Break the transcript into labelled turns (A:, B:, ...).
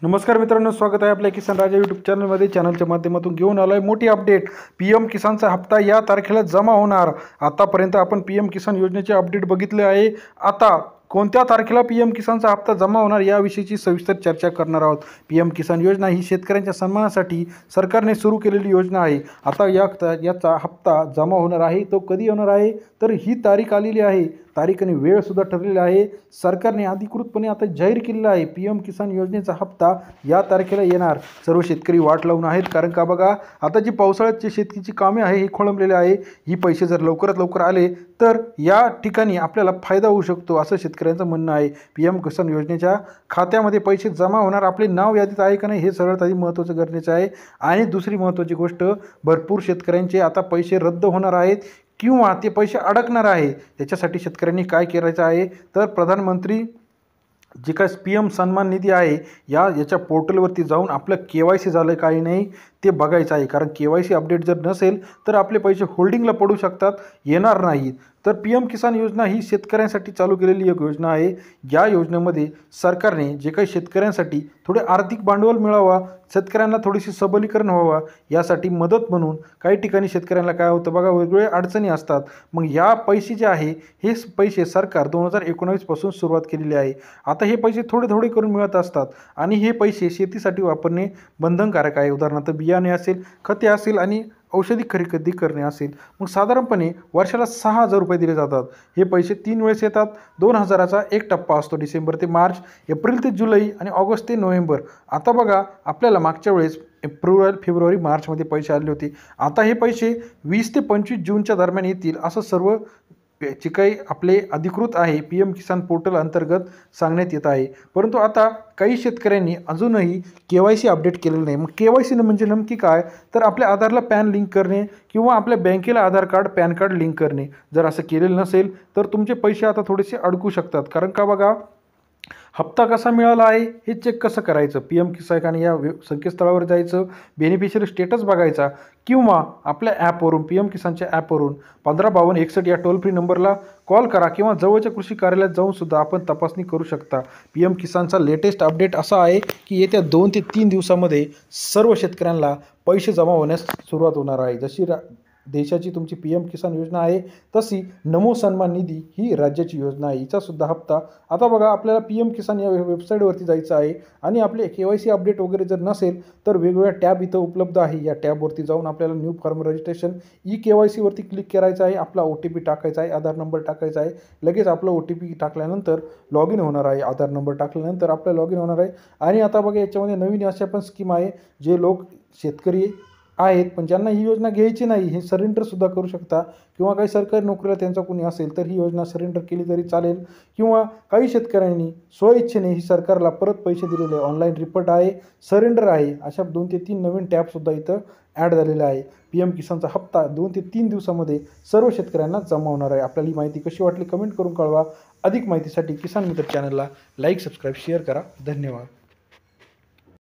A: नमस्कार मित्रांनो, स्वागत आहे आपल्या किसान राजा यूट्यूब चॅनलमध्ये। चॅनलच्या माध्यमातून घेऊन आलो आहे मोठी अपडेट। पीएम किसानचा हप्ता या तारखेला जमा होणार। आतापर्यंत आपण पीएम किसान योजनेचे अपडेट बघितले आहे। आता कोणत्या तारखेला पीएम किसानचा हप्ता जमा होणार याविषयीची सविस्तर चर्चा करणार आहोत। पीएम किसान योजना ही शेतकऱ्यांच्या सन्मानासाठी सरकारने सुरू केलेली योजना आहे। आता याचा हप्ता जमा होणार आहे। तो कधी होणार आहे तर ही तारीख आलेली आहे। तारीख आणि वेळ सुद्धा ठरलेली आहे। सरकारने अधिकृतपणे आता जाहीर केलेला आहे पीएम किसान योजनेचा हप्ता या तारखेला येणार। सर्व शेतकरी वाट लावून आहेत, कारण का बघा आता जी पावसाळ्याची शेतीची कामे आहे ही खोळंबलेली आहे। ही पैसे जर लवकरात लवकर आले तर या ठिकाणी आपल्याला फायदा होऊ शकतो असं शेतकऱ्यांचं म्हणणं आहे। पीएम किसान योजनेच्या खात्यामध्ये पैसे जमा होणार, आपले नाव यादीत आहे का नाही हे सगळ्यात आधी महत्त्वाचं गरजेचं आहे। आणि दुसरी महत्त्वाची गोष्ट, भरपूर शेतकऱ्यांचे आता पैसे रद्द होणार आहेत किंवा ते पैसे अडकणार आहे। त्याच्यासाठी शेतकऱ्यांनी काय करायचं आहे तर प्रधानमंत्री जे काय पीएम सन्मान निधी आहे याच्या पोर्टलवरती जाऊन आपलं केवायसी झालं काही नाही ते बघायचं आहे। कारण केवायसी अपडेट जर नसेल तर आपले पैसे होल्डिंगला पडू शकतात, येणार नाहीत। तर पीएम किसान योजना ही शेतकऱ्यांसाठी चालू केलेली एक योजना आहे। या योजनेमध्ये सरकारने जे काही शेतकऱ्यांसाठी थोडे आर्थिक भांडवल मिळावा, शेतकऱ्यांना थोडीशी सबलीकरण व्हावा यासाठी मदत म्हणून काही ठिकाणी शेतकऱ्यांना काय होतं बघा, वेगवेगळ्या अडचणी असतात। मग या पैसे जे आहे हे पैसे सरकार 2019 पासून सुरुवात केलेली आहे। आता हे पैसे थोडे थोडे करून मिळत असतात आणि हे पैसे शेतीसाठी वापरणे बंधनकारक आहे। उदाहरणार्थ बियाणे असेल, खते असेल आणि औषधी खरेदी करणे असेल। मग साधारणपणे वर्षाला 6,000 रुपये दिले जातात। हे पैसे 3 वेळेस येतात। 2,000चा एक टप्पा असतो, डिसेंबर ते मार्च, एप्रिल ते जुलै आणि ऑगस्ट ते नोव्हेंबर। आता बघा आपल्याला मागच्या वेळेस एप्रिल, फेब्रुवारी, मार्चमध्ये पैसे आले होते। आता हे पैसे 20 ते 25 जूनच्या दरम्यान येतील असं सर्व जे काही आपले अधिकृत आहे पीएम किसान पोर्टल अंतर्गत सांगण्यात येत आहे। परंतु आता काही शेतकऱ्यांनी अजूनही केवायसी अपडेट केलेलं नाही। मग केवायसी म्हणजे नेमकी काय तर आपल्या आधारला पॅन लिंक करणे किंवा आपल्या बँकेला आधार कार्ड, पॅन कार्ड लिंक करणे। जर असं केलेलं नसेल तर तुमचे पैसे आता थोडेसे अडकू शकतात। कारण का बघा हप्ता कसा मिळाला आहे हे चेक कसं करायचं, पीएम किसान या संकेतस्थळावर जायचं, बेनिफिशियरी स्टेटस बघायचा किंवा आपल्या ॲपवरून पीएम किसानच्या ॲपवरून 155261 या टोल फ्री नंबरला कॉल करा किंवा जवळच्या कृषी कार्यालयात जाऊन सुद्धा आपण तपासणी करू शकता। पीएम किसानचा लेटेस्ट अपडेट असा आहे की येत्या 2 ते 3 दिवसामध्ये सर्व शेतकऱ्यांना पैसे जमा होण्यास सुरुवात होणार आहे। जशी देशाची तुमची पीएम किसान योजना आहे तशी नमो सन्मान निधी ही राज्याची योजना आहे। हिचा सुद्धा हप्ता आता बघा आपल्याला पीएम किसान या वेबसाईटवरती जायचं आहे आणि आपले केवायसी अपडेट वगैरे जर नसेल तर वेगवेगळ्या टॅब इथं उपलब्ध आहे। या टॅबवरती जाऊन आपल्याला न्यू फॉर्म रजिस्ट्रेशन केवायसी वरती क्लिक करायचं आहे। आपला OTP टाकायचा आहे, आधार नंबर टाकायचा आहे। लगेच आपला OTP टाकल्यानंतर लॉग इन होणार आहे। आधार नंबर टाकल्यानंतर आपला लॉग इन होणार आहे। आणि आता बघा याच्यामध्ये नवीन अशा पण स्कीम आहे, जे लोक शेतकरी आहेत पण ज्यांना ही योजना घ्यायची नाही हे सरेंडर सुद्धा करू शकता किंवा काही सरकारी नोकरीला त्यांचा कोणी असेल तर ही योजना सरेंडर केली तरी चालेल। किंवा काही शेतकऱ्यांनी स्वइच्छेने ही सरकारला परत पैसे दिलेले ऑनलाईन रिपोर्ट आहे, सरेंडर आहे, अशा 2 ते 3 नवीन टॅबसुद्धा इथं ॲड झालेला आहे। पीएम किसानचा हप्ता 2 ते 3 दिवसामध्ये सर्व शेतकऱ्यांना जमा होणार आहे। आपल्याला ही माहिती कशी वाटली कमेंट करून कळवा। अधिक माहितीसाठी किसान मित्र चॅनलला लाईक, सबस्क्राईब, शेअर करा। धन्यवाद।